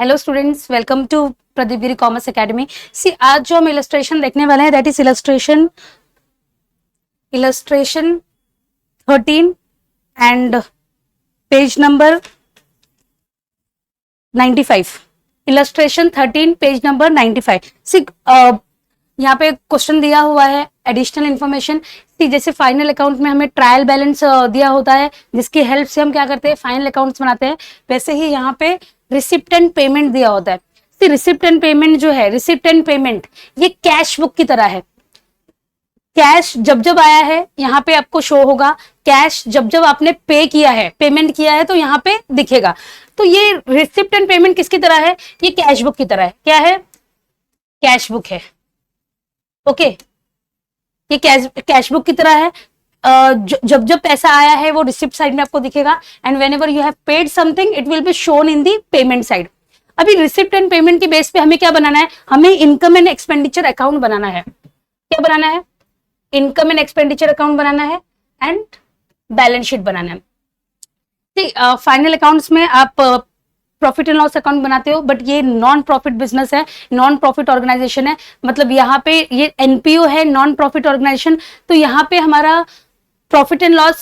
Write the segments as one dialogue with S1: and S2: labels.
S1: Hello students, welcome to Pradeep Giri commerce academy. See आज जो हम इलस्ट्रेशन देखने वाले हैं that is illustration 13 and page number 95। Illustration 13 page number 95। See यहाँ पे क्वेश्चन दिया हुआ है एडिशनल इन्फॉर्मेशन। जैसे फाइनल अकाउंट में हमें ट्रायल बैलेंस दिया होता है जिसकी हेल्प से हम क्या करते हैं, फाइनल अकाउंट्स बनाते हैं। वैसे ही यहाँ पे रिसिप्ट एंड पेमेंट दिया होता है। रिसिप्ट एंड पेमेंट जो है, रिसिप्ट एंड पेमेंट ये कैश बुक की तरह है। कैश जब जब आया है यहाँ पे आपको शो होगा, कैश जब जब आपने पे किया है, पेमेंट किया है तो यहाँ पे दिखेगा। तो ये रिसिप्ट एंड पेमेंट किसकी तरह है? ये कैश बुक की तरह है। क्या है? कैश बुक है। ओके, ये कैश बुक की तरह है। जब जब पैसा आया है वो रिसिप्ट साइड में आपको दिखेगा, and when ever you have paid something it will be shown in the payment side. अभी रिसिप्ट एंड पेमेंट के बेस पे हमें क्या बनाना है? हमें इनकम एंड एक्सपेंडिचर अकाउंट बनाना है। क्या बनाना है? इनकम एंड एक्सपेंडिचर अकाउंट बनाना है एंड बैलेंस शीट बनाना है। फाइनल अकाउंट्स में आप प्रॉफिट एंड लॉस अकाउंट बनाते हो, बट ये नॉन प्रॉफिट बिजनेस है, नॉन प्रॉफिट ऑर्गेनाइजेशन है। मतलब यहाँ पे ये एनपीओ है, नॉन प्रॉफिट ऑर्गेनाइजेशन। तो यहाँ पे हमारा प्रॉफिट एंड लॉस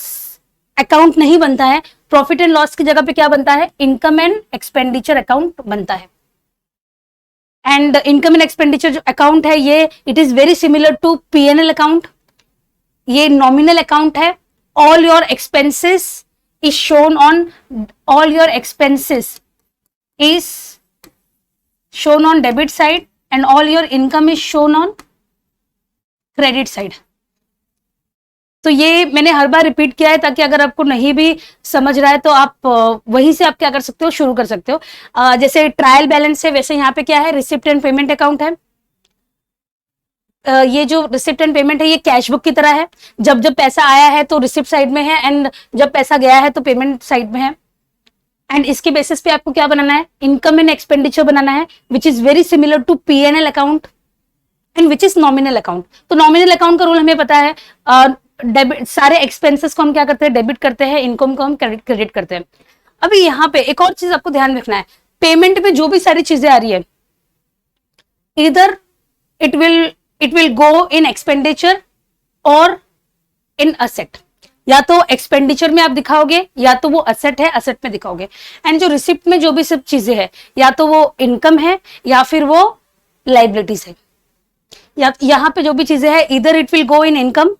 S1: अकाउंट नहीं बनता है। प्रॉफिट एंड लॉस की जगह पे क्या बनता है? इनकम एंड एक्सपेंडिचर अकाउंट बनता है। एंड इनकम एंड एक्सपेंडिचर जो अकाउंट है ये it is very similar to PNL account. ये नॉमिनल अकाउंट है। All your expenses is shown on, all your expenses is shown on debit side and all your income is shown on credit side। तो ये मैंने हर बार repeat किया है ताकि अगर आपको नहीं भी समझ रहा है तो आप वहीं से आप क्या कर सकते हो, शुरू कर सकते हो। जैसे ट्रायल बैलेंस है वैसे यहाँ पे क्या है? रिसिप्ट एंड पेमेंट अकाउंट है। ये जो रिसिप्ट एंड पेमेंट है ये कैश बुक की तरह है। जब जब पैसा आया है तो रिसिप्ट साइड में है, एंड जब पैसा गया है तो पेमेंट साइड में है। एंड इसके बेसिस पे आपको क्या बनाना है? इनकम एंड एक्सपेंडिचर बनाना है, which is very similar to PNL account and which is nominal account. तो नॉमिनल अकाउंट का रूल हमें पता है, डेबिट सारे एक्सपेंसेस को हम क्या करते हैं? डेबिट करते हैं, इनकम को हम क्रेडिट करते हैं। अभी यहाँ पे एक और चीज आपको ध्यान रखना है, पेमेंट में जो भी सारी चीजें आ रही है इधर it will go in expenditure और इन असेट। या तो एक्सपेंडिचर में आप दिखाओगे या तो वो असेट है, असेट में दिखाओगे। एंड जो रिसिप्ट में जो भी सब चीजें है या तो वो इनकम है या फिर वो लाइबिलिटीज है। या यहाँ पे जो भी चीजें है इधर it will go in income,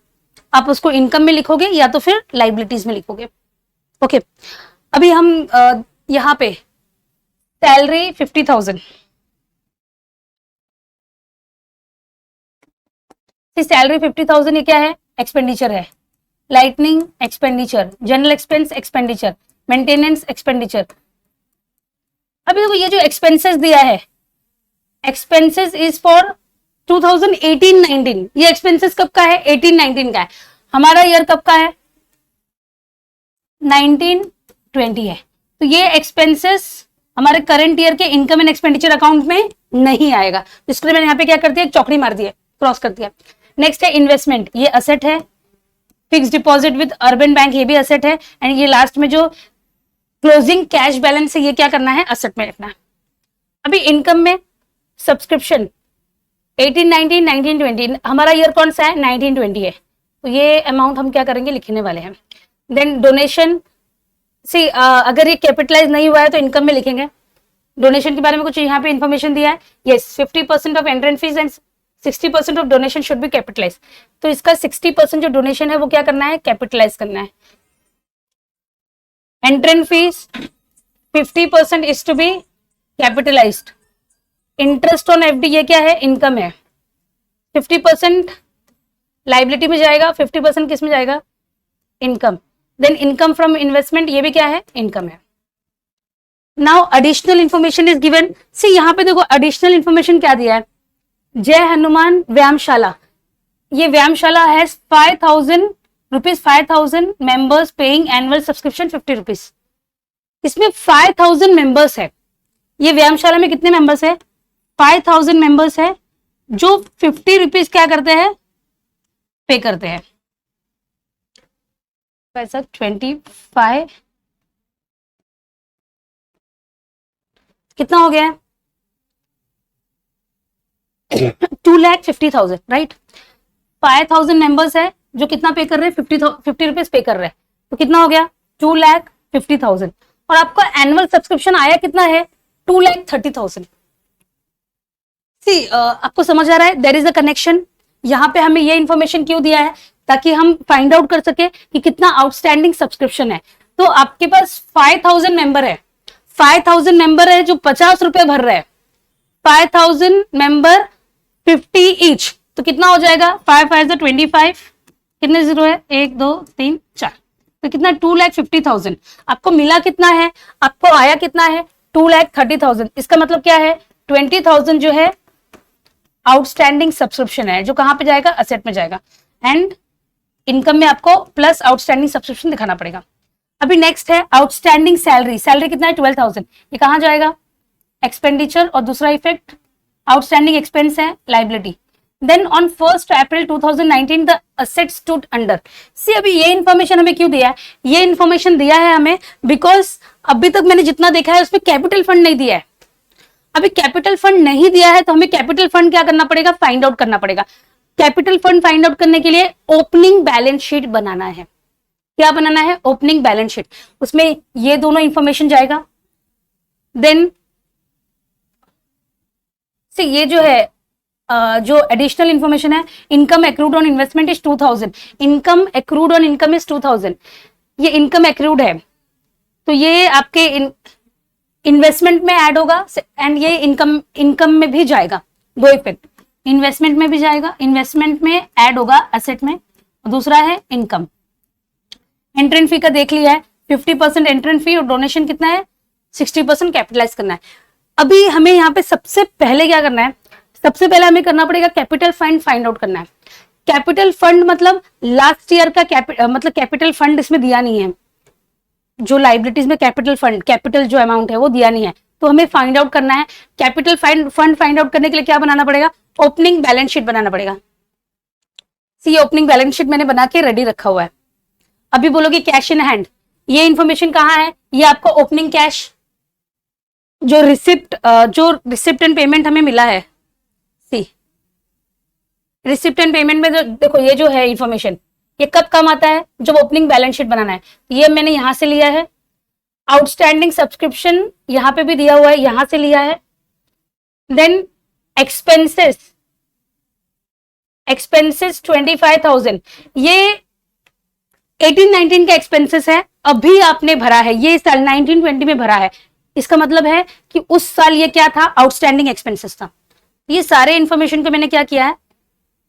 S1: आप उसको इनकम में लिखोगे या तो फिर लाइबिलिटीज में लिखोगे। ओके, अभी हम यहाँ पे सैलरी 50,000, सैलरी 50,000 ये क्या है? एक्सपेंडिचर है। Lightning expenditure, general expense expenditure, maintenance expenditure. अभी देखो ये जो एक्सपेंसेस दिया है, एक्सपेंसेस इज फॉर 2018-19। ये एक्सपेंसेस कब का है? 18-19 का है। हमारा ईयर कब का है? 19-20 है। तो ये एक्सपेंसेस हमारे करंट ईयर के इनकम एंड एक्सपेंडिचर अकाउंट में नहीं आएगा। तो इसके लिए मैंने यहाँ पे क्या कर दिया? चौकड़ी मार दी है, क्रॉस कर दिया। नेक्स्ट है इन्वेस्टमेंट, ये असेट है। Fix deposit with urban bank ये भी असेट है। एंड ये लास्ट में जो क्लोजिंग कैश बैलेंस है ये क्या करना है? असेट में रखना है। अभी इनकम में सब्सक्रिप्शन 18-19, 19-20, हमारा ईयर कौन सा है? 19-20 है। तो ये अमाउंट हम क्या करेंगे? लिखने वाले हैं। देन डोनेशन, सी अगर ये कैपिटलाइज नहीं हुआ है तो इनकम में लिखेंगे। डोनेशन के बारे में कुछ यहाँ पे इंफॉर्मेशन दिया है। Yes, 50% of entrance fees and 60% of donation should be capitalize. तो इसका 60% जो डोनेशन है वो क्या करना है? कैपिटलाइज करना है। Entrance fees 50% is to be capitalized. Interest on FD ये क्या है? इनकम है। 50% लाइबिलिटी में जाएगा, 50% किस में जाएगा? Income. Then income from investment ये भी क्या है? इनकम है। Now additional information is given. See यहाँ पे देखो एडिशनल इंफॉर्मेशन क्या दिया है? जय हनुमान व्यायामशाला, ये व्यायामशाला है 5,000 rupees, 5,000 members paying annual subscription 50 rupees. इसमें 5,000 मेंबर्स है। ये व्यायामशाला में कितने मेंबर्स है? 5,000 मेंबर्स है जो 50 रुपीज क्या करते हैं? पे करते हैं। पैसा 25 कितना हो गया है 2,50,000, राइट। 5,000 मेंबर्स है जो कितना पे कर रहे हैं 50 रुपीज पे कर रहे हैं, तो कितना हो गया 2,50,000। और आपका एनुअल सब्सक्रिप्शन आया कितना है 2,30,000। सी आपको समझ आ रहा है देयर इज अ कनेक्शन। यहाँ पे हमें ये इंफॉर्मेशन क्यों दिया है ताकि हम फाइंड आउट कर सके कि कितना आउटस्टैंडिंग सब्सक्रिप्शन है। तो आपके पास 5,000 मेंबर है, 5,000 मेंबर है जो 50 रुपए भर रहे हैं, 5,000 मेंबर 50 ईच, तो कितना हो जाएगा 5 5 25, कितने जीरो है 1 2 3 4, तो कितना 2,50,000। आपको मिला कितना है, आपको आया कितना है 2,30,000। इसका मतलब क्या है 20,000 जो है आउटस्टैंडिंग सब्सक्रिप्शन है जो कहां पे जाएगा असेट में जाएगा, एंड इनकम में आपको प्लस आउटस्टैंडिंग सब्सक्रिप्शन दिखाना पड़ेगा। अभी नेक्स्ट है आउटस्टैंडिंग सैलरी। सैलरी कितना है 12,000, ये कहां जाएगा एक्सपेंडिचर, और दूसरा इफेक्ट आउटस्टैंडिंग एक्सपेंस है liability. Then on 1 April 2019 the asset stood under. See अभी ये इन्फॉर्मेशन हमें क्यों दिया है, ये इन्फॉर्मेशन दिया है हमें बिकॉज अभी तक मैंने जितना देखा है उसमें कैपिटल फंड नहीं दिया है। अभी कैपिटल फंड नहीं दिया है तो हमें कैपिटल फंड क्या करना पड़ेगा फाइंड आउट करना पड़ेगा। कैपिटल फंड फाइंड आउट करने के लिए ओपनिंग बैलेंस शीट बनाना है। क्या बनाना है ओपनिंग बैलेंस शीट, उसमें ये दोनों इंफॉर्मेशन जाएगा। देन से ये जो है जो एडिशनल इंफॉर्मेशन है income accrued on investment is 2,000, income accrued on income is 2,000, ये इनकम एक्रूड है तो ये आपके इन्वेस्टमेंट में ऐड होगा एंड ये इनकम में भी जाएगा। दो इफेक्ट, इन्वेस्टमेंट में भी जाएगा, इन्वेस्टमेंट में ऐड होगा एसेट में, और दूसरा है इनकम। एंट्रेंस फी का देख लिया है 50% एंट्रेंस फी और डोनेशन कितना है 60% कैपिटलाइज करना है। अभी हमें यहाँ पे सबसे पहले क्या करना है, सबसे पहले हमें करना पड़ेगा कैपिटल फंड फाइंड आउट करना है। कैपिटल फंड मतलब लास्ट ईयर का मतलब कैपिटल फंड इसमें दिया नहीं है, जो लाइबिलिटीज में कैपिटल फंड कैपिटल जो अमाउंट है वो दिया नहीं है, तो हमें फाइंड आउट करना है। कैपिटल फंड फाइंड आउट करने के लिए क्या बनाना पड़ेगा ओपनिंग बैलेंस शीट बनाना पड़ेगा। सी ओपनिंग बैलेंस शीट मैंने बना के रेडी रखा हुआ है। अभी बोलोगे कैश इन हैंड, ये इंफॉर्मेशन कहाँ है, ये आपको ओपनिंग कैश जो रिसिप्ट एंड पेमेंट हमें मिला है, सी रिसिप्ट एंड पेमेंट में देखो ये जो है इंफॉर्मेशन ये कब काम आता है जब ओपनिंग बैलेंस शीट बनाना है, ये मैंने यहां से लिया है। आउटस्टैंडिंग सब्सक्रिप्शन यहां पे भी दिया हुआ है, यहां से लिया है। देन एक्सपेंसेस 25,000, ये 18-19 का एक्सपेंसेस है, अभी आपने भरा है, ये साल 19-20 में भरा है, इसका मतलब है कि उस साल ये क्या था आउटस्टैंडिंग एक्सपेंसेस था। ये सारे इंफॉर्मेशन को मैंने क्या किया है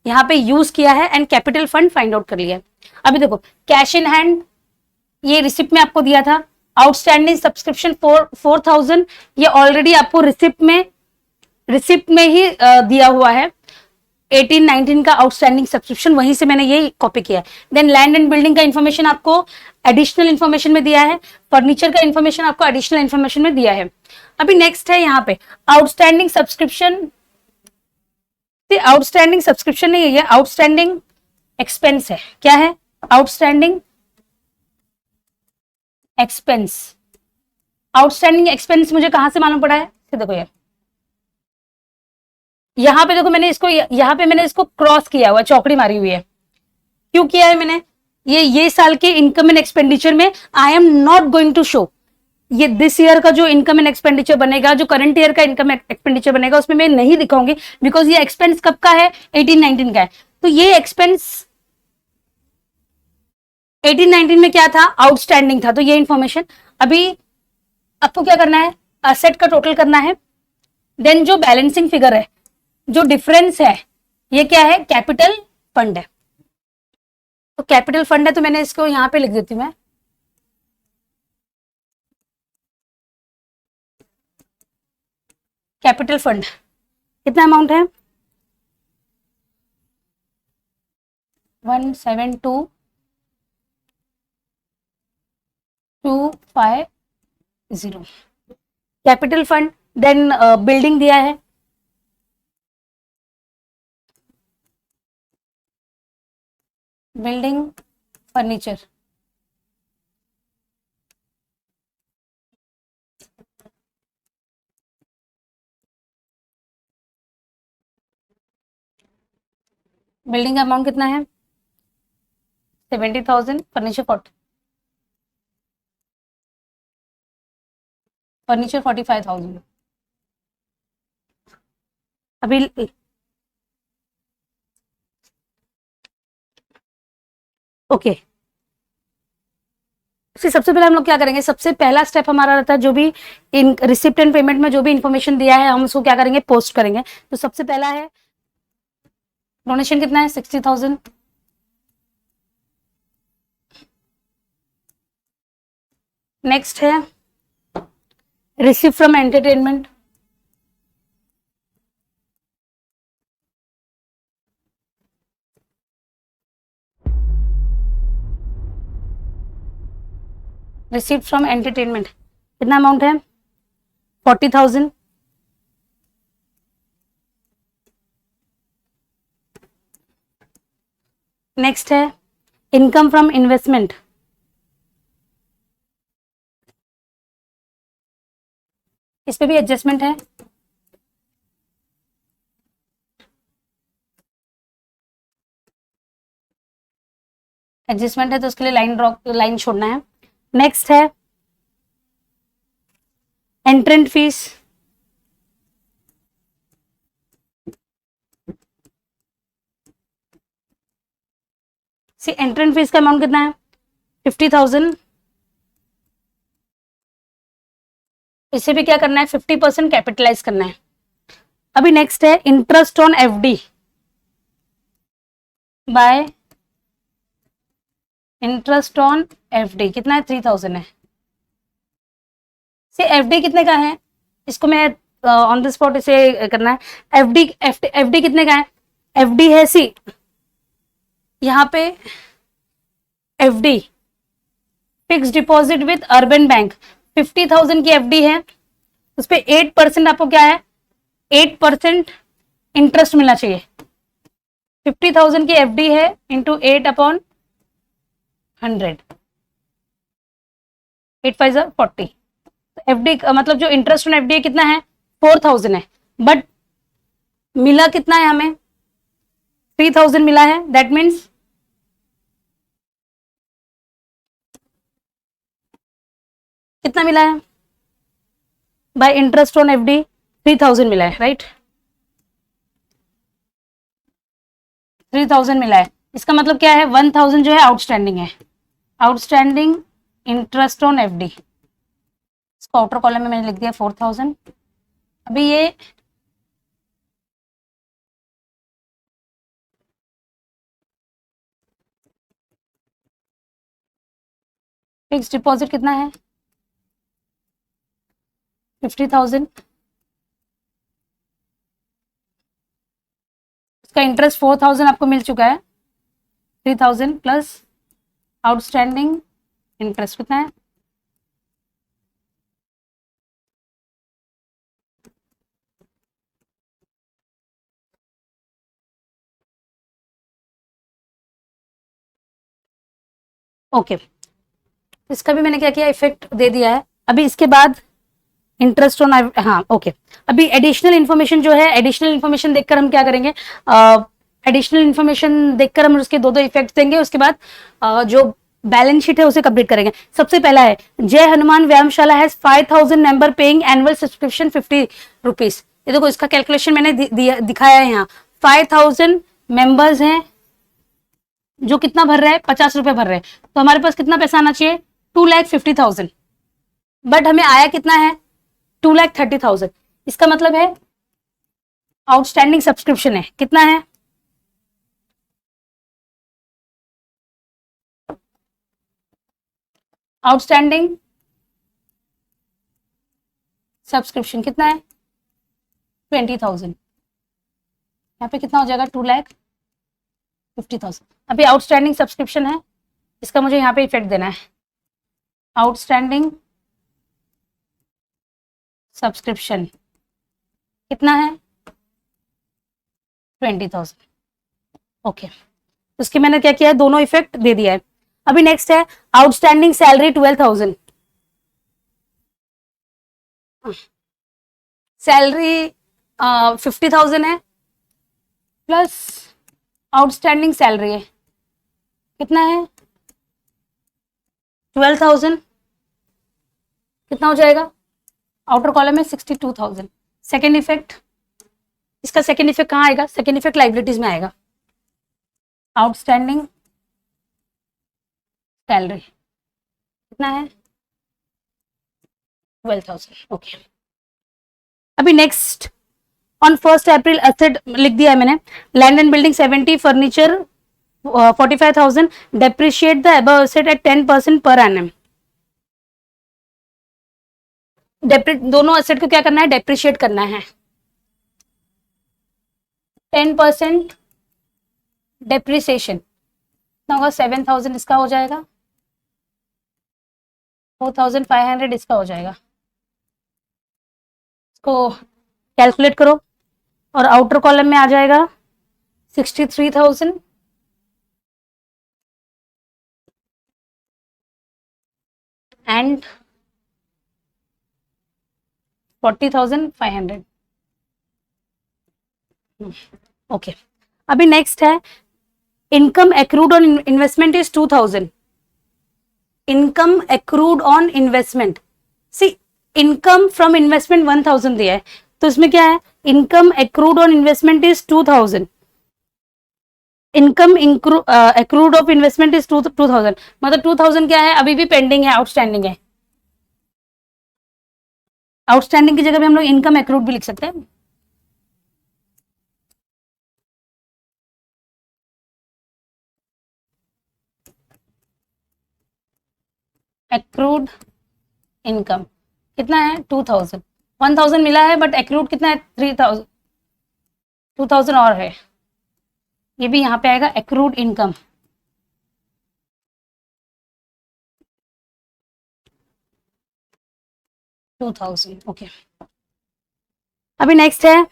S1: यहाँ पे यूज किया है and capital fund find out कर लिया है। अभी देखो कैश इन हैंड ये रिसिप्ट में आपको दिया था, आउटस्टैंडिंग सब्सक्रिप्शन 4,000 ये ऑलरेडी आपको रिसिप्ट में ही दिया हुआ है। 18-19 का आउटस्टैंडिंग सब्सक्रिप्शन वहीं से मैंने ये कॉपी किया है। देन लैंड एंड बिल्डिंग का इंफॉर्मेशन आपको एडिशनल इंफॉर्मेशन में दिया है, फर्नीचर का इंफॉर्मेशन आपको एडिशनल इंफॉर्मेशन में दिया है। अभी नेक्स्ट है यहाँ पे आउटस्टैंडिंग सब्सक्रिप्शन, आउटस्टैंडिंग सब्सक्रिप्शन नहीं है ये आउटस्टैंडिंग एक्सपेंस है। क्या है आउटस्टैंडिंग एक्सपेंस, आउटस्टैंडिंग एक्सपेंस मुझे कहां से मालूम पड़ा है, देखो यार यहां पे देखो मैंने इसको क्रॉस किया हुआ, चौकड़ी मारी हुई है। क्यों किया है मैंने, ये साल के इनकम एंड एक्सपेंडिचर में I am not going to show, ये दिस ईयर का जो इनकम एंड एक्सपेंडिचर बनेगा, जो करंट ईयर का इनकम एक्सपेंडिचर बनेगा उसमें मैं नहीं दिखाऊंगी बिकॉज ये एक्सपेंस कब का है 18-19 का है। तो ये एक्सपेंस 18-19 में क्या था आउटस्टैंडिंग था, तो ये इंफॉर्मेशन अभी आपको क्या करना है असेट का टोटल करना है। देन जो बैलेंसिंग फिगर है जो डिफरेंस है ये क्या है कैपिटल फंड है, तो कैपिटल फंड है तो मैंने इसको यहां पे लिख देती हूं मैं कैपिटल फंड कितना अमाउंट है 172,250 कैपिटल फंड। देन बिल्डिंग दिया है, बिल्डिंग फर्नीचर, बिल्डिंग का अमाउंट कितना है? 70,000, फर्नीचर 45,000। अभी ओके, फिर सबसे पहले हम लोग क्या करेंगे, सबसे पहला स्टेप हमारा रहता है जो भी इन रिसिप्ट एंड पेमेंट में जो भी इंफॉर्मेशन दिया है हम उसको क्या करेंगे, पोस्ट करेंगे। तो सबसे पहला है डोनेशन कितना है, 60,000। नेक्स्ट है receipt from entertainment, receipt from entertainment कितना अमाउंट है, 40,000। नेक्स्ट है इनकम फ्रॉम इन्वेस्टमेंट, इस पे भी एडजस्टमेंट है। एडजस्टमेंट है तो उसके लिए लाइन छोड़ना है। नेक्स्ट है एंट्रेंट फीस, सी एंट्रेंट फीस का अमाउंट कितना है, 50,000। इसे भी क्या करना है, 50% कैपिटलाइज करना है। अभी नेक्स्ट है interest on FD bye interest on FD कितना है, 3,000 है। सी एफडी कितने का है, इसको मैं ऑन द स्पॉट इसे करना है। एफडी कितने का है, एफडी है सी यहाँ पे FD fix deposit with urban bank 50,000 की एफडी है, उस पर 8% आपको क्या है, 8% इंटरेस्ट मिलना चाहिए। 50,000 की एफडी है इंटू 8/100, 8×5 = 40। एफडी मतलब जो इंटरेस्ट ऑन एफडी कितना है, 4,000 है, बट मिला कितना है हमें, 3,000 मिला है। दैट मीन्स कितना मिला है, बाय इंटरेस्ट ऑन एफडी 3,000 मिला है, राइट। 3,000 मिला है, इसका मतलब क्या है, 1,000 जो है आउटस्टैंडिंग है, आउटस्टैंडिंग इंटरेस्ट ऑन एफडी। इसको आउटर कॉलम में मैंने लिख दिया 4,000। अभी ये फिक्स डिपॉजिट कितना है, 50,000। इसका इंटरेस्ट 4,000 आपको मिल चुका है, 3,000 प्लस आउटस्टैंडिंग इंटरेस्ट कितना है, ओके। इसका भी मैंने क्या किया, इफेक्ट दे दिया है। अभी इसके बाद इंटरेस्ट ऑन, हाँ ओके। अभी एडिशनल इन्फॉर्मेशन जो है, एडिशनल इन्फॉर्मेशन देखकर हम क्या करेंगे, एडिशनल इन्फॉर्मेशन देखकर हम उसके दो इफेक्ट देंगे। उसके बाद जो बैलेंस शीट है उसे कंप्लीट करेंगे। सबसे पहला है जय हनुमान व्यायामशाला has 5,000 member paying annual subscription 50 rupees. ये देखो इसका कैलकुलेशन मैंने दिखाया है यहाँ। 5,000 मेंबर्स हैं जो कितना भर रहे हैं, 50 रुपए भर रहे हैं, तो हमारे पास कितना पैसा आना चाहिए, 2,50,000। बट हमें आया कितना है, 2,30,000। इसका मतलब है आउटस्टैंडिंग सब्सक्रिप्शन है कितना है, आउटस्टैंडिंग सब्सक्रिप्शन कितना है, 20,000। यहाँ पे कितना हो जाएगा, 2,50,000। अभी आउटस्टैंडिंग सब्सक्रिप्शन है, इसका मुझे यहाँ पे इफेक्ट देना है। आउटस्टैंडिंग सब्सक्रिप्शन कितना है, 20,000। ओके, उसकी मैंने क्या किया है, दोनों इफेक्ट दे दिया है। अभी नेक्स्ट है आउटस्टैंडिंग सैलरी 12,000। सैलरी 50,000 है प्लस आउटस्टैंडिंग सैलरी है, कितना है 12,000, कितना हो जाएगा, आउटर कॉलम में 62,000। सेकेंड इफेक्ट, इसका सेकेंड इफेक्ट कहाँ आएगा, सेकेंड इफेक्ट लाइबिलिटीज में आएगा, आउटस्टैंडिंग सैलरी कितना है 12,000। ओके, अभी नेक्स्ट ऑन 1 अप्रैल असेट लिख दिया है मैंने, land and building 70, furniture 45,000, depreciate the above asset at 10% per annum. दोनों असेट को क्या करना है, डेप्रिशिएट करना है, 10% डेप्रिसिएशन कितना होगा 7,000, इसका हो जाएगा 4,500, इसका हो जाएगा, इसको कैलकुलेट करो और आउटर कॉलम में आ जाएगा 63,000 एंड 40,500। ओके, अभी नेक्स्ट है income accrued on investment is 2,000, income accrued on investment, see income from investment 1,000 दिया है, तो इसमें क्या है, income accrued on investment is 2,000, income accrued of investment is 2,000, मतलब 2,000 क्या है, अभी भी पेंडिंग है, आउटस्टैंडिंग है, आउटस्टैंडिंग की जगह पे हम लोग इनकम एक्रूड भी लिख सकते हैं, एक्रूड इनकम कितना है 2,000, 1,000 मिला है बट एक्रूड कितना है 3,000, 2,000 और है, ये भी यहाँ पे आएगा एक्रूड इनकम, ओके। अभी नेक्स्ट है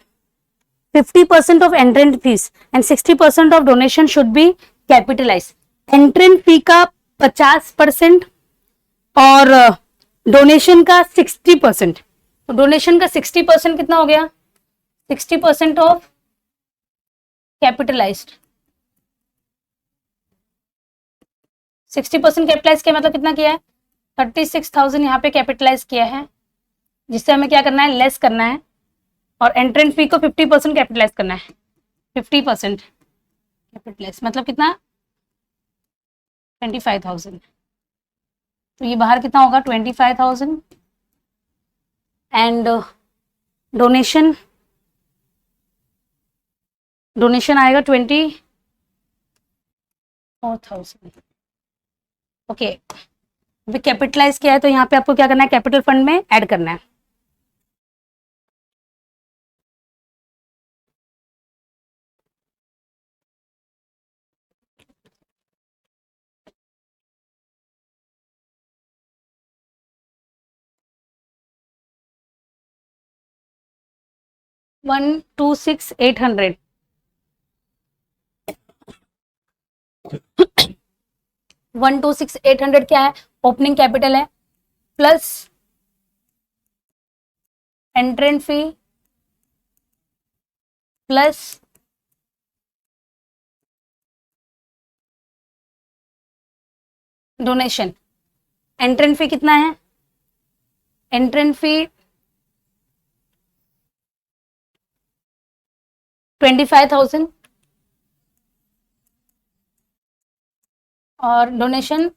S1: 50% of entrance fees and 60% of donation should be capitalise. Entrance fee का 50% और डोनेशन का 60%, तो डोनेशन का 60% कितना हो गया, 60% ऑफ कैपिटलाइज्ड, 60% कैपिटलाइज किया मतलब कितना किया है 36,000 यहाँ पे कैपिटलाइज किया है, जिससे हमें क्या करना है, लेस करना है, और एंट्रेंस फी को 50% कैपिटलाइज करना है, 50% कैपिटलाइज मतलब कितना 25,000, तो ये बाहर कितना होगा 25,000 एंड डोनेशन आएगा 24,000। ओके, अभी कैपिटलाइज किया है तो यहाँ पे आपको क्या करना है, कैपिटल फंड में ऐड करना है, वन टू सिक्स 800, 126,800 क्या है, ओपनिंग कैपिटल है, plus entrance fee plus donation. Entrance fee कितना है, एंट्रेंस फी 25,000 और डोनेशन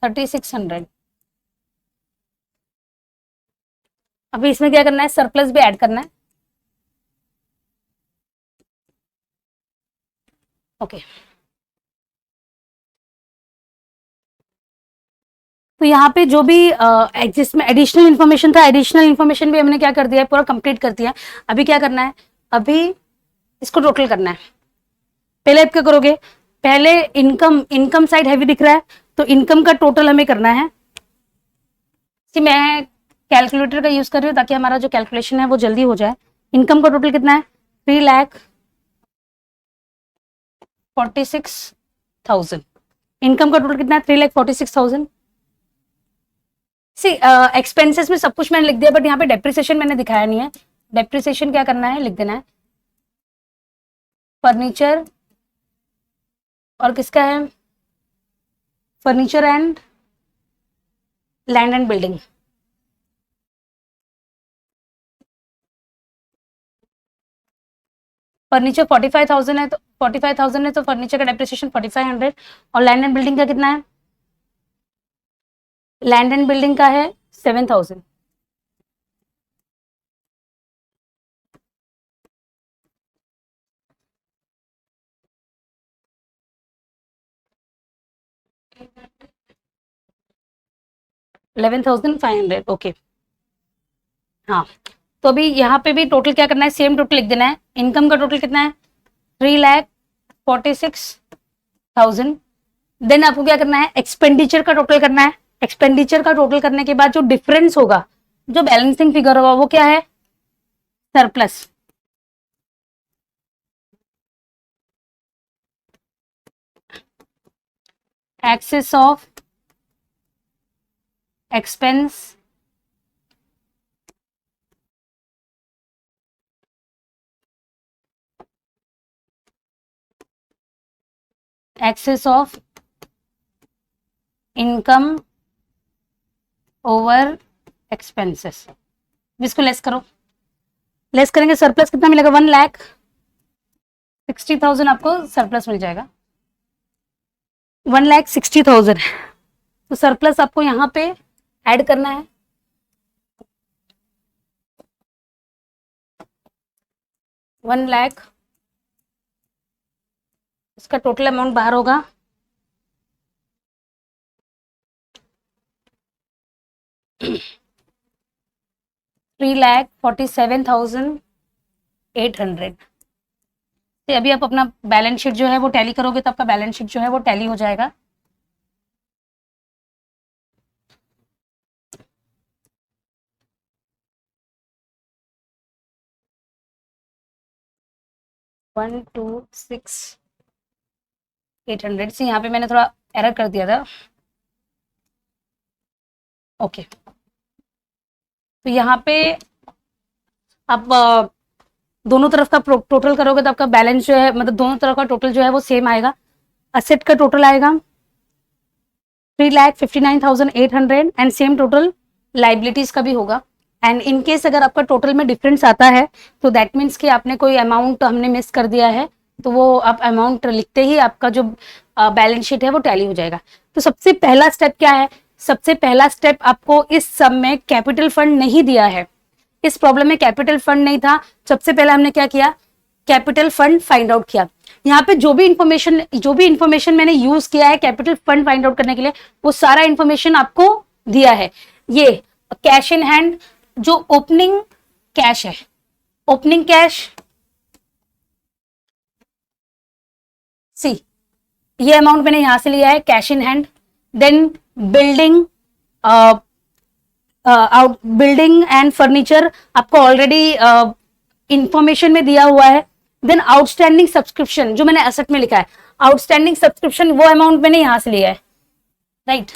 S1: 3,600। अभी इसमें क्या करना है, सरप्लस भी ऐड करना है, ओके। तो यहाँ पे जो भी जिसमें एडिशनल इन्फॉर्मेशन था, एडिशनल इन्फॉर्मेशन भी हमने क्या कर दिया है, पूरा कंप्लीट कर दिया है। अभी क्या करना है, अभी इसको टोटल करना है। पहले आप क्या करोगे, पहले इनकम साइड हैवी दिख रहा है तो इनकम का टोटल हमें करना है। कि मैं कैलकुलेटर का यूज कर रही हूँ ताकि हमारा जो कैलकुलेशन है वो जल्दी हो जाए। इनकम का टोटल कितना है 3,46,000। इनकम का टोटल कितना है 3,46,000। सी एक्सपेंसेस में सब कुछ मैंने लिख दिया बट यहाँ पे डेप्रिसिएशन मैंने दिखाया नहीं है। डेप्रिसिएशन क्या करना है, लिख देना है फर्नीचर और किसका है? Furniture and land and building. Furniture 45,000 है, तो 45,000 है तो फर्नीचर का डेप्रिसिएशन 4500, और लैंड एंड बिल्डिंग का कितना है? लैंड एंड बिल्डिंग का है 7,000। $11,500। ओके, हाँ, तो अभी यहाँ पे भी टोटल क्या करना है? सेम टोटल लिख देना है। इनकम का टोटल कितना है? 3,46,000। देन आपको क्या करना है? एक्सपेंडिचर का टोटल करना है। एक्सपेंडिचर का टोटल करने के बाद जो डिफरेंस होगा, जो बैलेंसिंग फिगर होगा, वो क्या है? Surplus. Excess of expense excess of income over expenses. इसको लेस करो, लेस करेंगे सरप्लस कितना मिलेगा? 1,60,000 आपको सरप्लस मिल जाएगा। 1,60,000। तो सरप्लस आपको यहाँ पे ऐड करना है। वन लाख, इसका टोटल अमाउंट बाहर होगा 3,47,800। तो अभी आप अपना बैलेंस शीट जो है वो टैली करोगे तो आपका बैलेंस शीट जो है वो टैली हो जाएगा। $126,800 से यहाँ पे मैंने थोड़ा एरर कर दिया था। ओके, तो यहाँ पे आप दोनों तरफ का टोटल करोगे तो आपका बैलेंस जो है, मतलब दोनों तरफ का टोटल जो है वो सेम आएगा। असेट का टोटल आएगा 3,59,800 एंड सेम टोटल लाइबिलिटीज का भी होगा। एंड इन केस अगर आपका टोटल में डिफरेंस आता है तो दैट मीन्स कि आपने कोई अमाउंट हमने मिस कर दिया है, तो वो आप अमाउंट लिखते ही आपका जो बैलेंस शीट है वो टैली हो जाएगा। तो सबसे पहला स्टेप क्या है? सबसे पहला स्टेप, आपको इस सब में कैपिटल फंड नहीं दिया है, इस प्रॉब्लम में कैपिटल फंड नहीं था। सबसे पहले हमने क्या किया? कैपिटल फंड फाइंड आउट किया। यहाँ पे जो भी इंफॉर्मेशन मैंने यूज किया है कैपिटल फंड फाइंड आउट करने के लिए, वो सारा इंफॉर्मेशन आपको दिया है। ये कैश इन हैंड, जो ओपनिंग कैश है, ओपनिंग कैश सी, ये अमाउंट मैंने यहां से लिया है cash in hand. Then building building and furniture आपको ऑलरेडी इंफॉर्मेशन में दिया हुआ है। देन आउटस्टैंडिंग सब्सक्रिप्शन, जो मैंने एसेट में लिखा है आउटस्टैंडिंग सब्सक्रिप्शन, वो अमाउंट मैंने यहां से लिया है, राइट।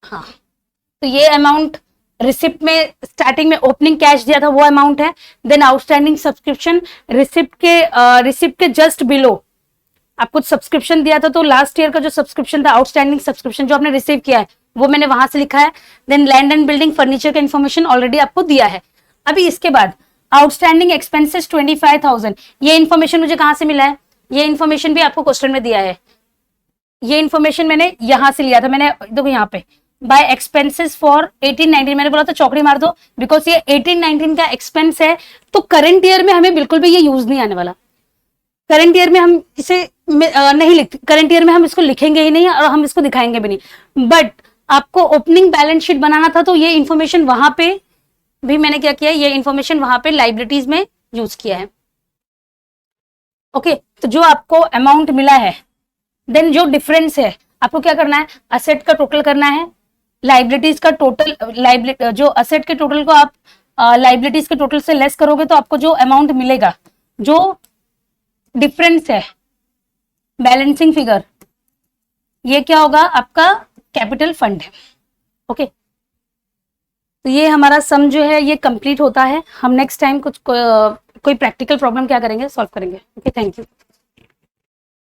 S1: हाँ, तो ये अमाउंट रिसिप्ट में स्टार्टिंग में ओपनिंग कैश दिया था वो अमाउंट है। देन आउटस्टैंडिंग सब्सक्रिप्शन, रिसिप्ट के जस्ट बिलो आपको सब्सक्रिप्शन दिया था, तो लास्ट ईयर का जो सब्सक्रिप्शन था, आउटस्टैंडिंग सब्सक्रिप्शन जो आपने रिसीव किया है, वो मैंने वहां से लिखा है। Then land and building furniture का इन्फॉर्मेशन ऑलरेडी आपको दिया है। अभी इसके बाद आउटस्टैंडिंग एक्सपेंसेस 25,000, ये इन्फॉर्मेशन मुझे कहां से मिला है? ये इन्फॉर्मेशन भी आपको क्वेश्चन में दिया है। ये इन्फॉर्मेशन मैंने यहां से लिया था, मैंने देखो यहाँ पे बाय एक्सपेंसेस फॉर 18-19, मैंने बोला था चौकड़ी मार दो, बिकॉज ये 18-19 का एक्सपेंस है, तो करंट ईयर में हमें बिल्कुल भी ये यूज नहीं आने वाला। करंट ईयर में हम इसे नहीं लिखते, करंट ईयर में हम इसको लिखेंगे ही नहीं और हम इसको दिखाएंगे भी नहीं। बट आपको ओपनिंग बैलेंस शीट बनाना था, तो ये इन्फॉर्मेशन वहां पे भी मैंने क्या किया, ये इन्फॉर्मेशन वहां पे लाइबिलिटीज में यूज किया है। ओके, तो जो आपको अमाउंट मिला है, देन जो डिफरेंस है आपको क्या करना है? असेट का टोटल करना है, लाइबिलिटीज का टोटल, जो असेट के टोटल को आप लाइबिलिटीज के टोटल से लेस करोगे तो आपको जो अमाउंट मिलेगा, जो डिफरेंस है बैलेंसिंग फिगर, ये क्या होगा? आपका कैपिटल फंड है। ओके, तो ये हमारा सम जो है ये कंप्लीट होता है। हम नेक्स्ट टाइम कोई प्रैक्टिकल प्रॉब्लम क्या करेंगे? सॉल्व करेंगे। Okay, thank you.